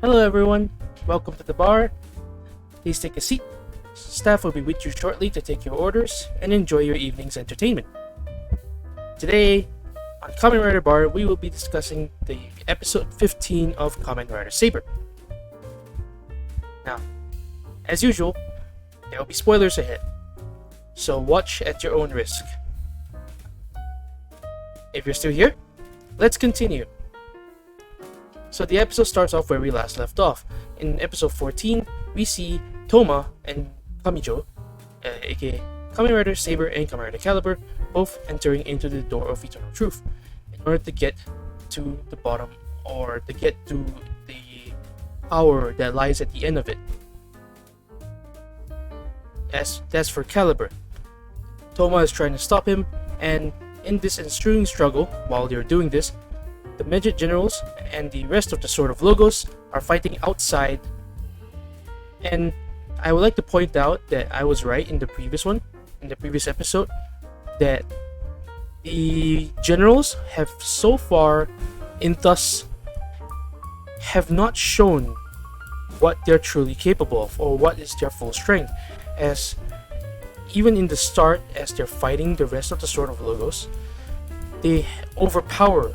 Hello everyone, welcome to the bar. Please take a seat. Staff will be with you shortly to take your orders and enjoy your evening's entertainment. Today, on Kamen Rider Bar, we will be discussing the episode 15 of Kamen Rider Saber. Now, as usual, there will be spoilers ahead, so watch at your own risk. If you're still here, let's continue. So the episode starts off where we last left off. In episode 14, we see Toma and Kamijo, aka Kamen Rider Saber and Kamen Rider Calibur, both entering into the door of eternal truth in order to get to the bottom, or to get to the power that lies at the end of it. As for Calibur, Toma is trying to stop him, and in this ensuing struggle, while they're doing this, the Midget Generals and the rest of the Sword of Logos are fighting outside. And I would like to point out that I was right in the previous episode, that the Generals have so far have not shown what they're truly capable of, or what is their full strength, as even in the start, as they're fighting the rest of the Sword of Logos, they overpower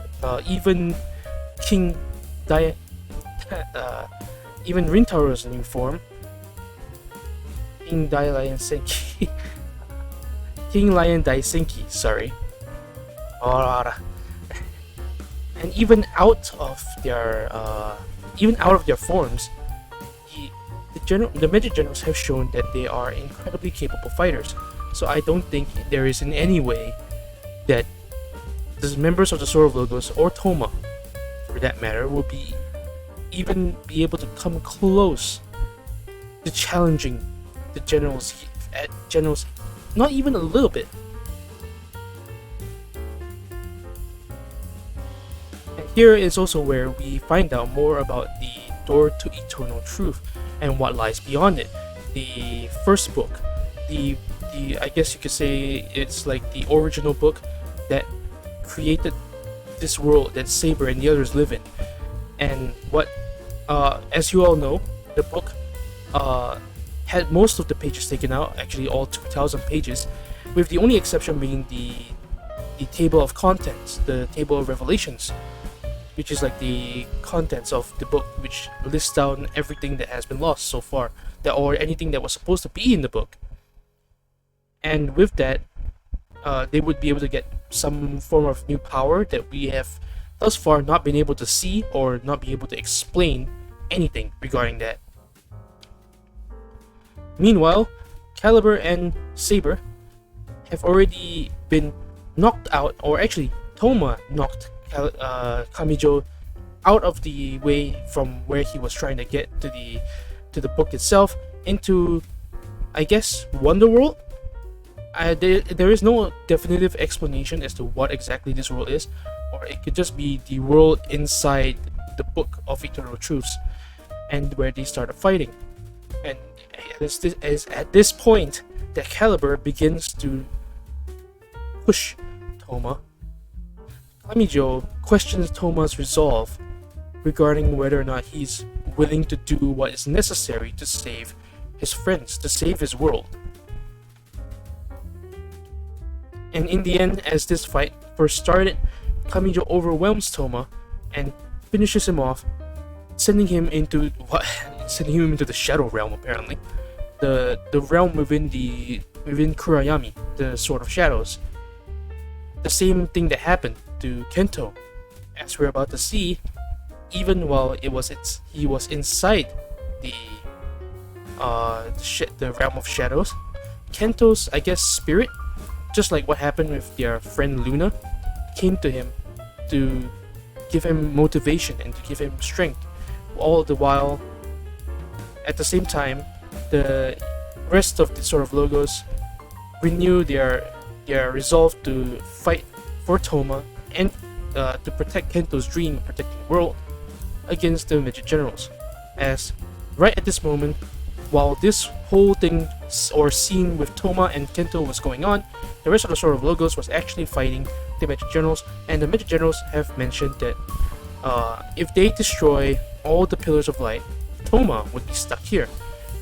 even even Rintaro's new form, King Lion Daisenki, sorry. And even out of their forms, the Midget Generals have shown that they are incredibly capable fighters. So I don't think there is in any way that the members of the Sword of Logos, or Toma for that matter, will be able to come close to challenging the generals, not even a little bit. And here is also where we find out more about the door to eternal truth and what lies beyond it. The first book, the I guess you could say it's like the original book that created this world that Saber and the others live in. And as you all know, the book had most of the pages taken out, actually all 2,000 pages, with the only exception being the table of contents, the table of revelations, which is like the contents of the book, which lists down everything that has been lost so far, or anything that was supposed to be in the book. And with that, they would be able to get some form of new power that we have thus far not been able to see, or not be able to explain anything regarding that. Meanwhile, Calibur and Saber have already been knocked out, or actually Toma knocked Kamijo out of the way from where he was trying to get to the book itself, into, I guess, Wonderworld. There is no definitive explanation as to what exactly this world is, or it could just be the world inside the Book of Eternal Truths, and where they started fighting. And it's at this point that Calibur begins to push Toma. Kamijo questions Toma's resolve regarding whether or not he's willing to do what is necessary to save his friends, to save his world. And in the end, as this fight first started, Kamijo overwhelms Toma and finishes him off, sending him into the Shadow Realm, apparently. The realm within Kurayami, the Sword of Shadows. The same thing that happened to Kento, as we're about to see, even while he was inside the Realm of Shadows. Kento's, I guess, spirit, just like what happened with their friend Luna, came to him to give him motivation and to give him strength. All the while, at the same time, the rest of the Sword of Logos renew their resolve to fight for Toma and to protect Kento's dream of protecting the world against the Midget Generals. As right at this moment, while this whole thing or scene with Toma and Kento was going on, the rest of the Sword of Logos was actually fighting the Midget Generals, and the Midget Generals have mentioned that if they destroy all the pillars of light, Toma would be stuck here.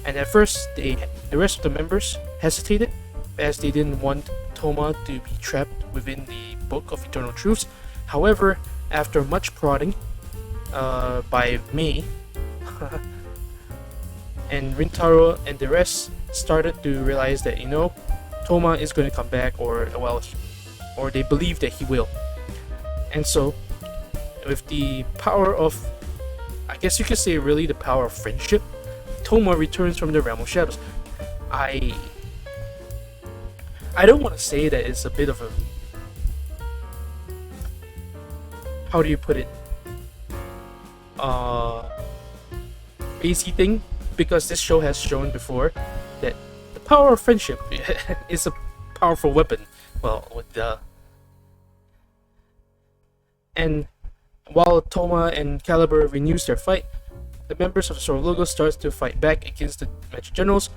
And at first, the rest of the members hesitated, as they didn't want Toma to be trapped within the Book of Eternal Truths. However, after much prodding by Mei, and Rintaro and the rest started to realize that, Toma is going to come back, or they believe that he will. And so, with the power of, I guess you could say really the power of friendship, Toma returns from the realm of shadows. I don't want to say that it's a bit of a, how do you put it, crazy thing, because this show has shown before that the power of friendship is a powerful weapon. Well, with the, and while Toma and Calibur renews their fight, the members of the Sword of Logos starts to fight back against the Magic Generals,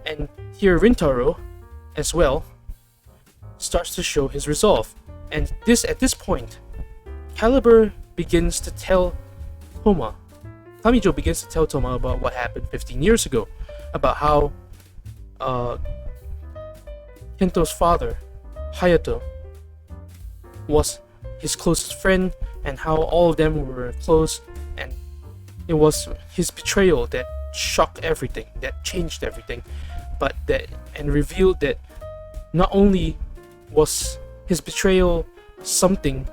and here Rintaro, as well, starts to show his resolve. And at this point, Calibur begins to tell Toma, Kamijo begins to tell Toma about what happened 15 years ago, about how Kento's father, Hayato, was his closest friend, and how all of them were close, and it was his betrayal that shocked everything, that changed everything, and revealed that not only was his betrayal something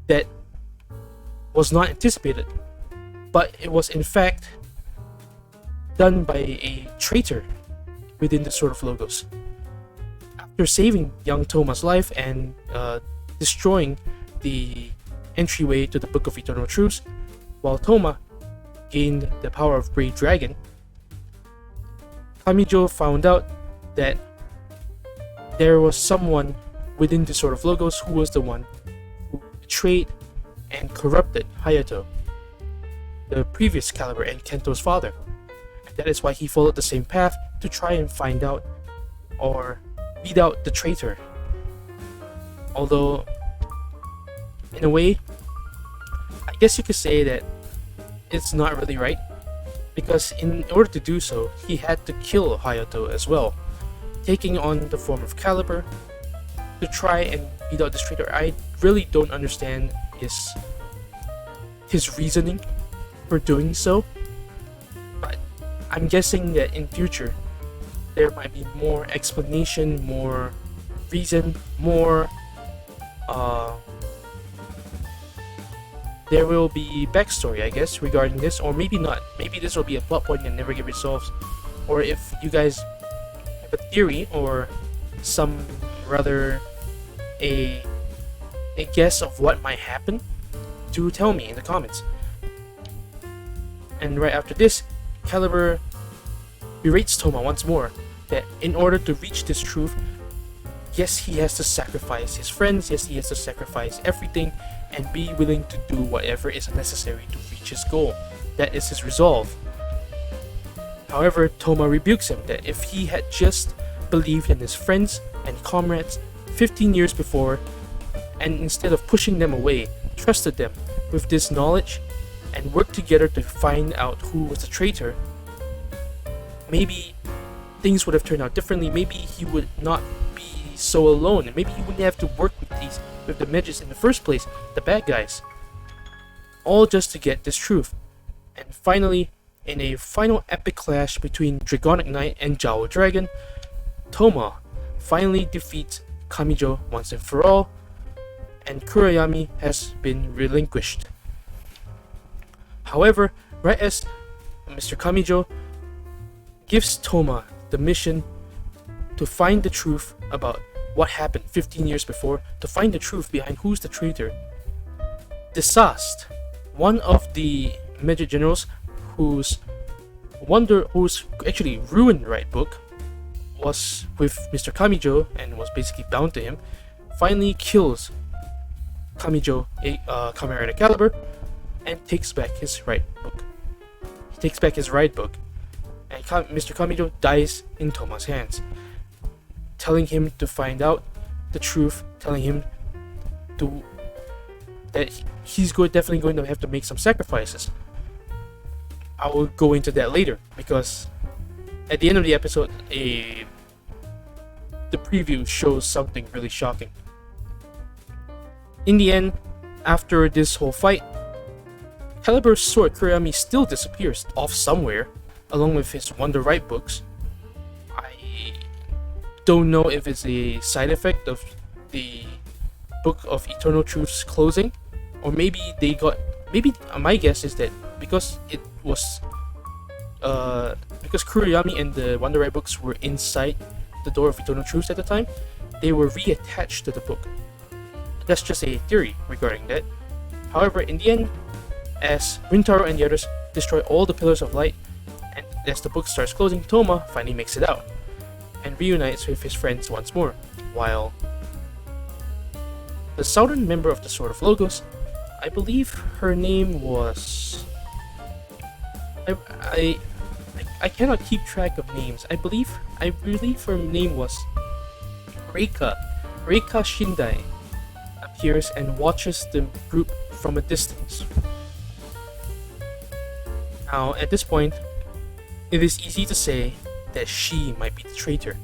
that was not anticipated, but it was in fact done by a traitor within the Sword of Logos. After saving young Toma's life and destroying the entryway to the Book of Eternal Truths, while Toma gained the power of Great Dragon, Kamijo found out that there was someone within the Sword of Logos who was the one who betrayed and corrupted Hayato, the previous Calibur and Kento's father. And that is why he followed the same path to try and find out or beat out the traitor. Although, in a way, I guess you could say that it's not really right, because in order to do so, he had to kill Hayato as well, taking on the form of Calibur to try and beat out this traitor. I really don't understand his reasoning for doing so, but I'm guessing that in future there might be more explanation, more reason, more there will be backstory, I guess, regarding this, or maybe not. Maybe this will be a plot point and never get resolved. Or if you guys have a theory or some rather a guess of what might happen, do tell me in the comments. And right after this, Calibur berates Toma once more that in order to reach this truth, yes, he has to sacrifice his friends, yes, he has to sacrifice everything and be willing to do whatever is necessary to reach his goal. That is his resolve. However, Toma rebukes him that if he had just believed in his friends and comrades 15 years before, and instead of pushing them away, trusted them with this knowledge and worked together to find out who was the traitor, maybe things would have turned out differently. Maybe he would not be so alone, and maybe he wouldn't have to work with the midgets in the first place, the bad guys, all just to get this truth. And finally, in a final epic clash between Dragonic Knight and Jawa Dragon, Toma finally defeats Kamijo once and for all, and Kurayami has been relinquished. However, right as Mr. Kamijo gives Toma the mission to find the truth about what happened 15 years before, to find the truth behind who's the traitor, Desast, one of the Major Generals whose actually ruined Right Book was with Mr. Kamijo and was basically bound to him, finally kills Kamijo, Kamen Rider Calibur, and takes back his right book. He takes back his right book, and Mr. Kamijo dies in Toma's hands, telling him to find out the truth, telling him that he's definitely going to have to make some sacrifices. I will go into that later, because at the end of the episode, the preview shows something really shocking. In the end, after this whole fight, Calibur's sword Kuriyami still disappears off somewhere, along with his Wonder Right books. I don't know if it's a side effect of the Book of Eternal Truths closing, or maybe my guess is that because it was because Kuriyami and the Wonder Right books were inside the Door of Eternal Truths at the time, they were reattached to the book. That's just a theory regarding that. However, in the end, as Rintaro and the others destroy all the Pillars of Light, and as the book starts closing, Toma finally makes it out and reunites with his friends once more, while the southern member of the Sword of Logos, I believe her name was... I cannot keep track of names. I believe her name was Reika. Reika Shindai appears and watches the group from a distance. Now, at this point, it is easy to say that she might be the traitor.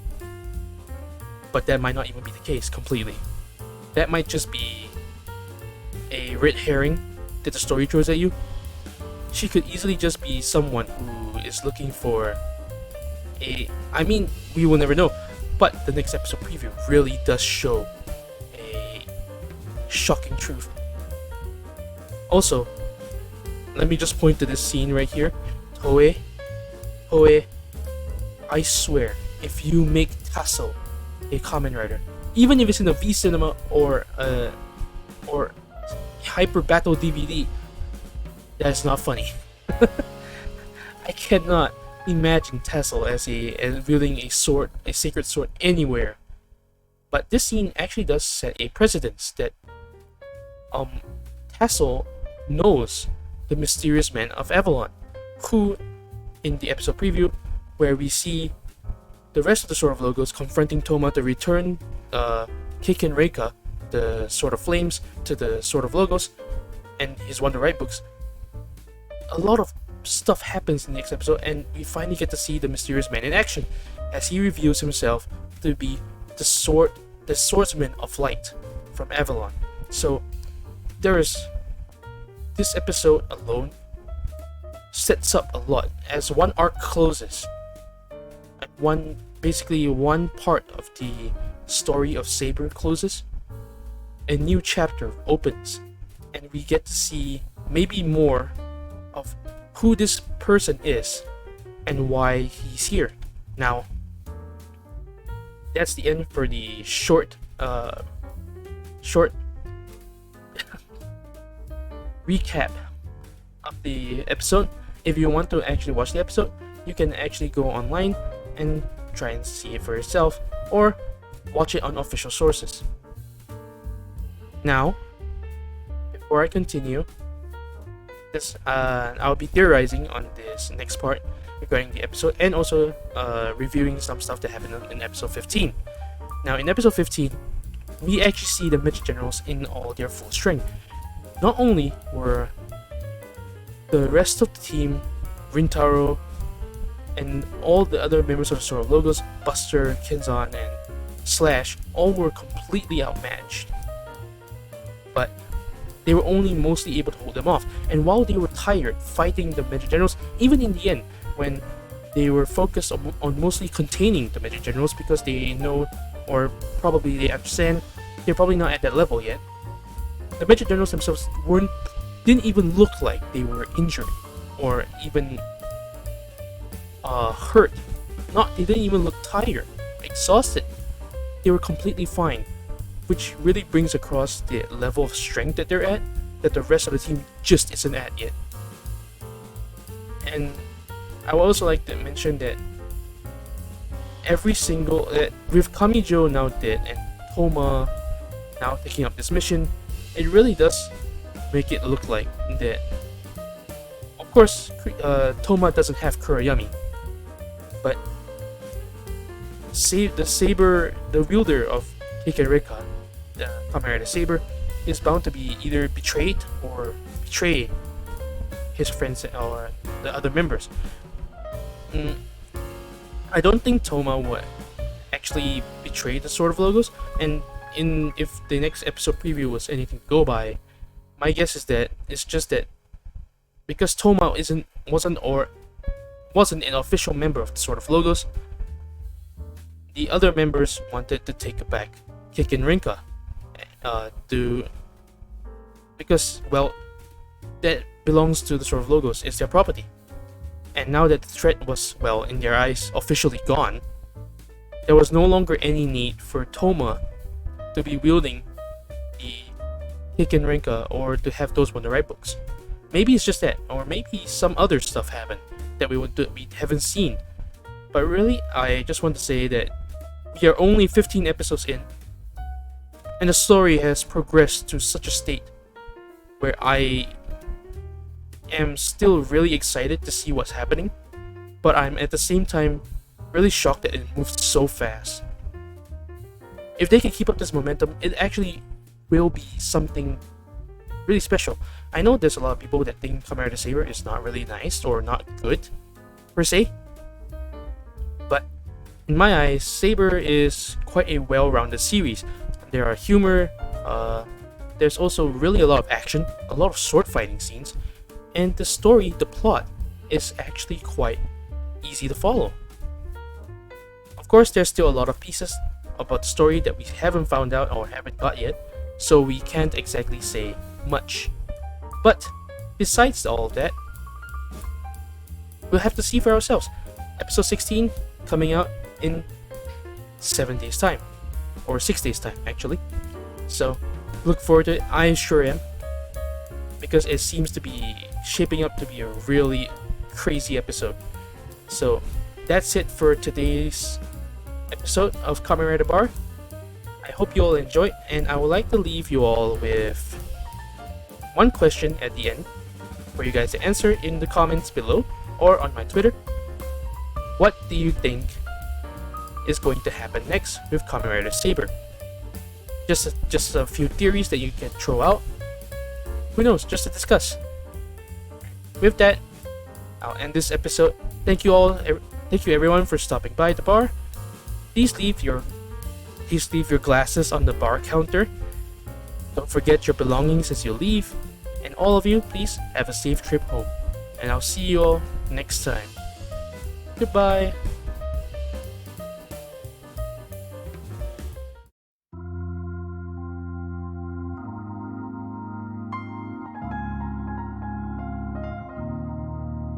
But that might not even be the case completely. That might just be a red herring that the story throws at you. She could easily just be someone who is looking for we will never know. But the next episode preview really does show a shocking truth. Also, let me just point to this scene right here. Toei, I swear, if you make Tassel a Kamen Rider, even if it's in a V Cinema or Hyper Battle DVD, that's not funny. I cannot imagine Tassel as wielding a sword, a sacred sword, anywhere. But this scene actually does set a precedence that Tassel knows the mysterious man of Avalon, who, in the episode preview, where we see the rest of the Sword of Logos confronting Toma to return Keiken Reika, the Sword of Flames, to the Sword of Logos, and his Wonder Right books. A lot of stuff happens in the next episode, and we finally get to see the mysterious man in action, as he reveals himself to be the swordsman of light from Avalon. So, this episode alone sets up a lot. As one arc closes, basically one part of the story of Saber closes, a new chapter opens, and we get to see maybe more of who this person is and why he's here. Now, that's the end for the short recap of the episode. If you want to actually watch the episode, you can actually go online and try and see it for yourself, or watch it on official sources. Now, before I continue, I'll be theorizing on this next part regarding the episode, and also reviewing some stuff that happened in episode 15. Now, in episode 15, we actually see the Midget Generals in all their full strength. Not only were the rest of the team, Rintaro, and all the other members of the Sword of Logos, Buster, Kenzan, and Slash, all were completely outmatched, but they were only mostly able to hold them off. And while they were tired fighting the Midget Generals, even in the end, when they were focused on mostly containing the Midget Generals, because they know, or probably they understand, they're probably not at that level yet, the Midget Generals themselves didn't even look like they were injured or even hurt. They didn't even look tired, exhausted. They were completely fine, which really brings across the level of strength that they're at, that the rest of the team just isn't at yet. And I would also like to mention that with Kamijo now dead and Toma now taking up this mission, it really does make it look like that. Of course, Toma doesn't have Kuriyami, but the wielder of Keiken Reika, the Kamen Rider Saber, is bound to be either betrayed or betray his friends or the other members. Mm, I don't think Toma would actually betray the Sword of Logos, and if the next episode preview was anything to go by, my guess is that it's just that because Toma wasn't an official member of the Sword of Logos, the other members wanted to take back Kikin Rinka, because well, that belongs to the Sword of Logos, it's their property. And now that the threat was, well, in their eyes, officially gone, there was no longer any need for Toma to be wielding the Kikin Rinka or to have those Wonder Right books. Maybe it's just that, or maybe some other stuff happened that we haven't seen. But really, I just want to say that we are only 15 episodes in, and the story has progressed to such a state where I am still really excited to see what's happening, but I'm at the same time really shocked that it moves so fast. If they can keep up this momentum, it actually will be something really special. I know there's a lot of people that think Kamen Rider Saber is not really nice or not good, per se, but in my eyes, Saber is quite a well-rounded series. There are humor, there's also really a lot of action, a lot of sword fighting scenes, and the story, the plot, is actually quite easy to follow. Of course, there's still a lot of pieces about the story that we haven't found out or haven't got yet, so we can't exactly say much. But besides all of that, we'll have to see for ourselves. Episode 16 coming out in 7 days time, or 6 days time actually. So look forward to it. I sure am, because it seems to be shaping up to be a really crazy episode. So that's it for today's episode of Kamen Rider Bar. I hope you all enjoyed, and I would like to leave you all with one question at the end for you guys to answer in the comments below or on my Twitter. What do you think is going to happen next with Kamen Rider Saber? Just a few theories that you can throw out. Who knows, just to discuss. With that, I'll end this episode. Thank you everyone for stopping by the bar. Please leave your glasses on the bar counter. Don't forget your belongings as you leave. And all of you, please have a safe trip home. And I'll see you all next time. Goodbye.